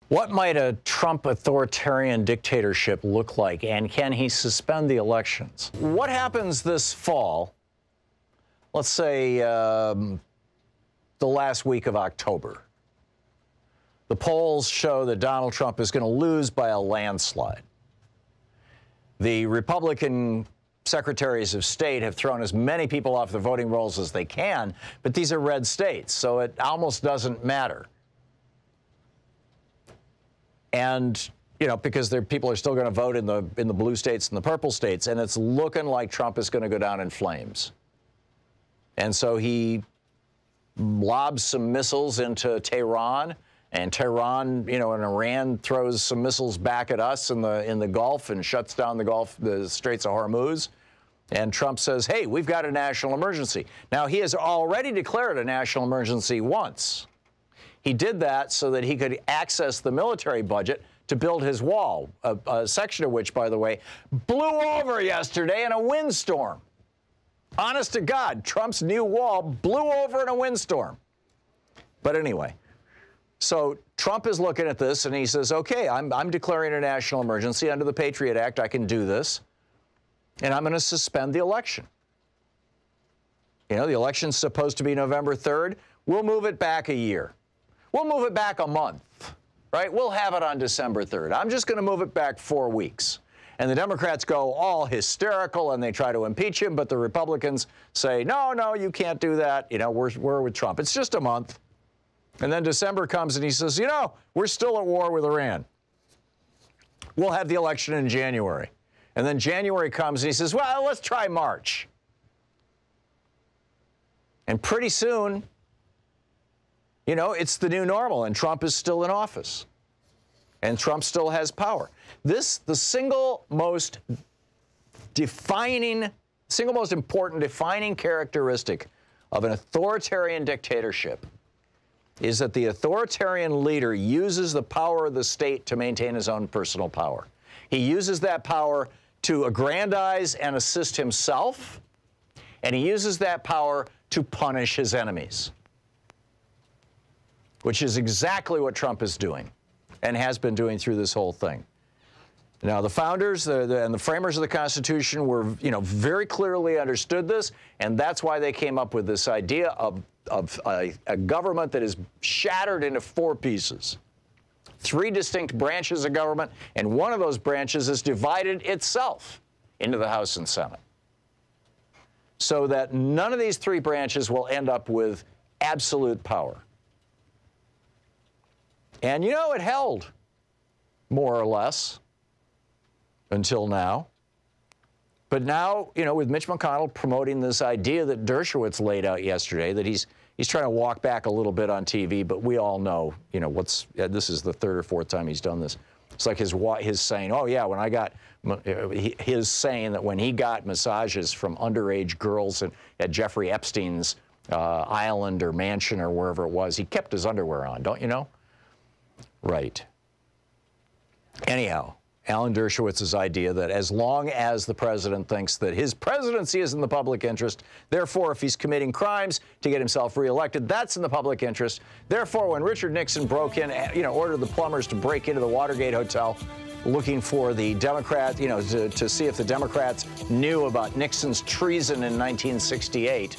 What might a Trump authoritarian dictatorship look like, and can he suspend the elections? What happens this fall, let's say the last week of October? The polls show that Donald Trump is going to lose by a landslide. The Republican secretaries of state have thrown as many people off the voting rolls as they can, but these are red states, so it almost doesn't matter. And, you know, because people are still going to vote in the blue states and the purple states, and it's looking like Trump is going to go down in flames. And so he lobs some missiles into Tehran, and Tehran, you know, and Iran throws some missiles back at us in the Gulf and shuts down the Straits of Hormuz. And Trump says, hey, we've got a national emergency. Now, he has already declared a national emergency once. He did that so that he could access the military budget to build his wall, a section of which, by the way, blew over yesterday in a windstorm. Honest to God, Trump's new wall blew over in a windstorm. But anyway, so Trump is looking at this and he says, okay, I'm declaring a national emergency under the Patriot Act. I can do this. And I'm going to suspend the election. You know, the election's supposed to be November 3rd. We'll move it back a year. We'll move it back a month, right? We'll have it on December 3rd. I'm just going to move it back 4 weeks. And the Democrats go all hysterical and they try to impeach him, but the Republicans say, no, no, you can't do that. You know, we're with Trump. It's just a month. And then December comes and he says, you know, we're still at war with Iran. We'll have the election in January. And then January comes and he says, well, let's try March. And pretty soon, you know, it's the new normal, and Trump is still in office. And Trump still has power. The single most important defining characteristic of an authoritarian dictatorship is that the authoritarian leader uses the power of the state to maintain his own personal power. He uses that power to aggrandize and assist himself, and he uses that power to punish his enemies, which is exactly what Trump is doing and has been doing through this whole thing. Now, the founders and the framers of the Constitution were, you know, very clearly understood this, and that's why they came up with this idea of a government that is shattered into 4 pieces. 3 distinct branches of government, and one of those branches is divided itself into the House and Senate, so that none of these 3 branches will end up with absolute power. And, you know, it held, more or less, until now. But now, you know, with Mitch McConnell promoting this idea that Dershowitz laid out yesterday, that he's trying to walk back a little bit on TV, but we all know, you know, this is the 3rd or 4th time he's done this. It's like his saying, oh, yeah, when I got, his saying that when he got massages from underage girls at Jeffrey Epstein's island or mansion or wherever it was, he kept his underwear on, don't you know? Right. Anyhow, Alan Dershowitz's idea that as long as the president thinks that his presidency is in the public interest, therefore, if he's committing crimes to get himself reelected, that's in the public interest. Therefore, when Richard Nixon broke in, you know, ordered the plumbers to break into the Watergate Hotel looking for the Democrat, you know, to see if the Democrats knew about Nixon's treason in 1968,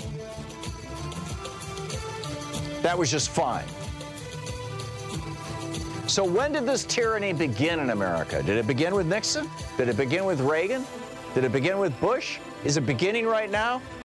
that was just fine. So when did this tyranny begin in America? Did it begin with Nixon? Did it begin with Reagan? Did it begin with Bush? Is it beginning right now?